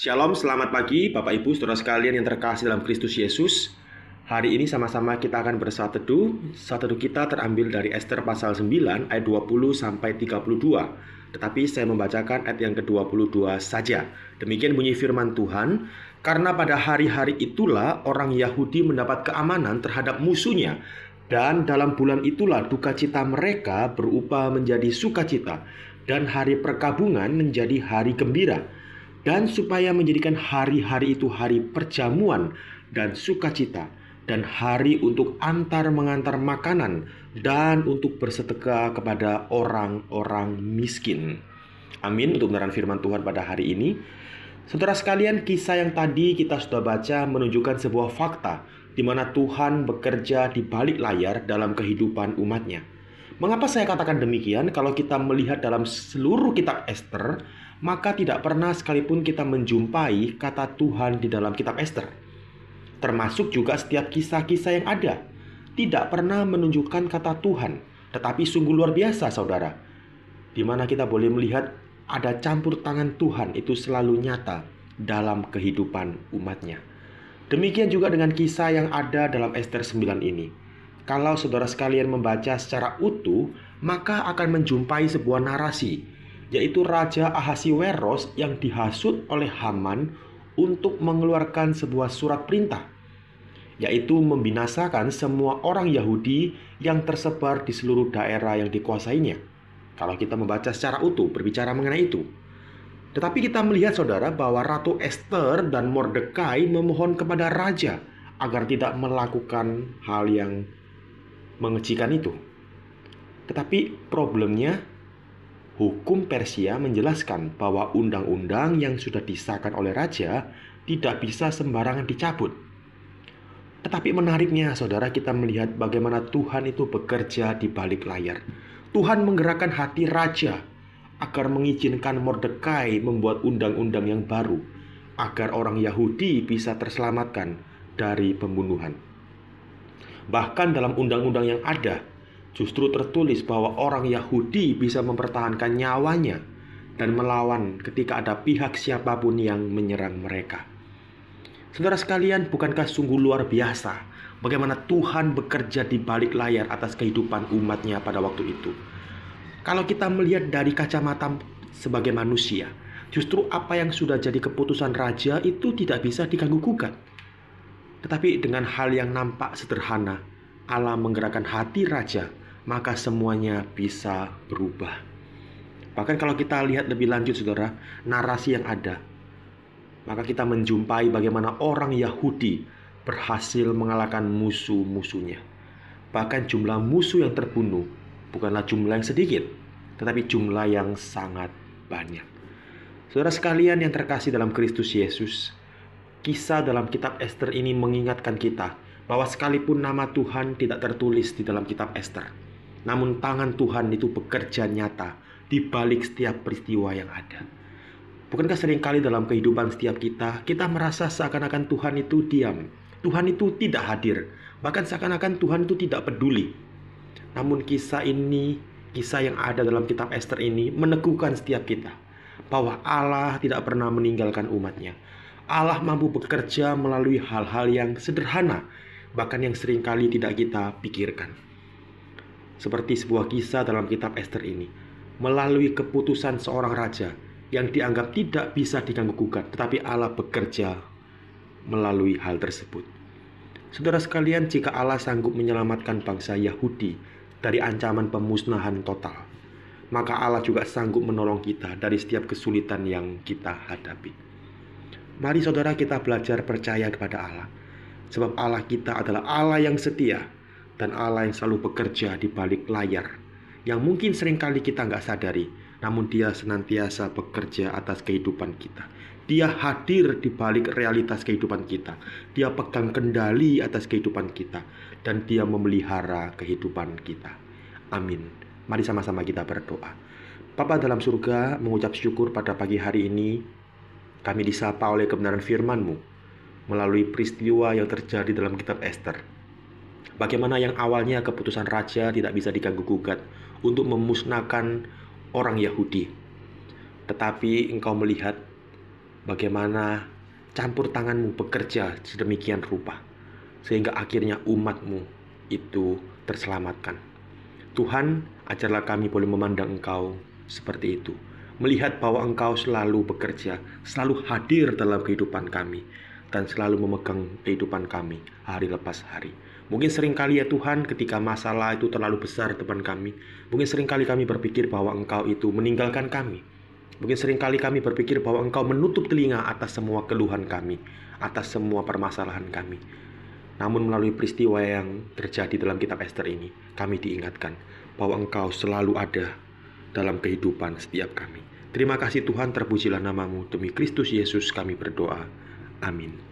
Shalom, selamat pagi Bapak Ibu Saudara sekalian yang terkasih dalam Kristus Yesus. Hari ini sama-sama kita akan bersatu teduh. Saat teduh kita terambil dari Ester pasal 9 ayat 20 sampai 32. Tetapi saya membacakan ayat yang ke-22 saja. Demikian bunyi firman Tuhan, karena pada hari-hari itulah orang Yahudi mendapat keamanan terhadap musuhnya, dan dalam bulan itulah duka cita mereka berubah menjadi sukacita, dan hari perkabungan menjadi hari gembira. Dan supaya menjadikan hari-hari itu hari perjamuan dan sukacita, dan hari untuk antar mengantar makanan, dan untuk bersedekah kepada orang-orang miskin. Amin untuk kebenaran firman Tuhan pada hari ini. Saudara sekalian, kisah yang tadi kita sudah baca menunjukkan sebuah fakta di mana Tuhan bekerja di balik layar dalam kehidupan umatnya. Mengapa saya katakan demikian? Kalau kita melihat dalam seluruh kitab Ester, maka tidak pernah sekalipun kita menjumpai kata Tuhan di dalam kitab Ester. Termasuk juga setiap kisah-kisah yang ada, tidak pernah menunjukkan kata Tuhan. Tetapi sungguh luar biasa saudara, di mana kita boleh melihat ada campur tangan Tuhan itu selalu nyata dalam kehidupan umatnya. Demikian juga dengan kisah yang ada dalam Ester 9 ini. Kalau saudara sekalian membaca secara utuh, maka akan menjumpai sebuah narasi, yaitu Raja Ahasiweros yang dihasut oleh Haman untuk mengeluarkan sebuah surat perintah, yaitu membinasakan semua orang Yahudi yang tersebar di seluruh daerah yang dikuasainya. Kalau kita membaca secara utuh berbicara mengenai itu. Tetapi kita melihat saudara bahwa Ratu Ester dan Mordekai memohon kepada raja agar tidak melakukan hal yang mengejutkan itu. Tetapi problemnya, hukum Persia menjelaskan bahwa undang-undang yang sudah disahkan oleh raja tidak bisa sembarangan dicabut. Tetapi menariknya saudara, kita melihat bagaimana Tuhan itu bekerja di balik layar. Tuhan menggerakkan hati raja agar mengizinkan Mordekai membuat undang-undang yang baru, agar orang Yahudi bisa terselamatkan dari pembunuhan. Bahkan dalam undang-undang yang ada, justru tertulis bahwa orang Yahudi bisa mempertahankan nyawanya dan melawan ketika ada pihak siapapun yang menyerang mereka. Saudara sekalian, bukankah sungguh luar biasa bagaimana Tuhan bekerja di balik layar atas kehidupan umatnya pada waktu itu? Kalau kita melihat dari kacamata sebagai manusia, justru apa yang sudah jadi keputusan raja itu tidak bisa diganggu-gugat. Tetapi dengan hal yang nampak sederhana, Allah menggerakkan hati raja, maka semuanya bisa berubah. Bahkan kalau kita lihat lebih lanjut saudara, narasi yang ada, maka kita menjumpai bagaimana orang Yahudi berhasil mengalahkan musuh-musuhnya. Bahkan jumlah musuh yang terbunuh bukanlah jumlah yang sedikit, tetapi jumlah yang sangat banyak. Saudara sekalian yang terkasih dalam Kristus Yesus, kisah dalam kitab Ester ini mengingatkan kita bahwa sekalipun nama Tuhan tidak tertulis di dalam kitab Ester, namun tangan Tuhan itu bekerja nyata di balik setiap peristiwa yang ada. Bukankah seringkali dalam kehidupan setiap kita merasa seakan-akan Tuhan itu diam, Tuhan itu tidak hadir, bahkan seakan-akan Tuhan itu tidak peduli. Namun kisah ini, kisah yang ada dalam kitab Ester ini meneguhkan setiap kita bahwa Allah tidak pernah meninggalkan umatnya. Allah mampu bekerja melalui hal-hal yang sederhana, bahkan yang seringkali tidak kita pikirkan. Seperti sebuah kisah dalam kitab Ester ini, melalui keputusan seorang raja yang dianggap tidak bisa diganggu-gugat, tetapi Allah bekerja melalui hal tersebut. Saudara sekalian, jika Allah sanggup menyelamatkan bangsa Yahudi dari ancaman pemusnahan total, maka Allah juga sanggup menolong kita dari setiap kesulitan yang kita hadapi. Mari saudara kita belajar percaya kepada Allah, sebab Allah kita adalah Allah yang setia dan Allah yang selalu bekerja di balik layar, yang mungkin seringkali kita nggak sadari, namun Dia senantiasa bekerja atas kehidupan kita. Dia hadir di balik realitas kehidupan kita. Dia pegang kendali atas kehidupan kita, dan Dia memelihara kehidupan kita. Amin. Mari sama-sama kita berdoa. Bapa dalam surga, mengucap syukur pada pagi hari ini kami disapa oleh kebenaran firman-Mu melalui peristiwa yang terjadi dalam kitab Ester. Bagaimana yang awalnya keputusan raja tidak bisa diganggu-gugat untuk memusnahkan orang Yahudi. Tetapi engkau melihat bagaimana campur tangan-Mu bekerja sedemikian rupa, sehingga akhirnya umat-Mu itu terselamatkan. Tuhan, ajarlah kami boleh memandang Engkau seperti itu, melihat bahwa Engkau selalu bekerja, selalu hadir dalam kehidupan kami, dan selalu memegang kehidupan kami hari lepas hari. Mungkin seringkali ya Tuhan, ketika masalah itu terlalu besar depan kami, mungkin seringkali kami berpikir bahwa Engkau itu meninggalkan kami. Mungkin seringkali kami berpikir bahwa Engkau menutup telinga atas semua keluhan kami, atas semua permasalahan kami. Namun melalui peristiwa yang terjadi dalam kitab Ester ini, kami diingatkan bahwa Engkau selalu ada dalam kehidupan setiap kami. Terima kasih Tuhan, terpujilah nama-Mu. Demi Kristus Yesus kami berdoa. Amin.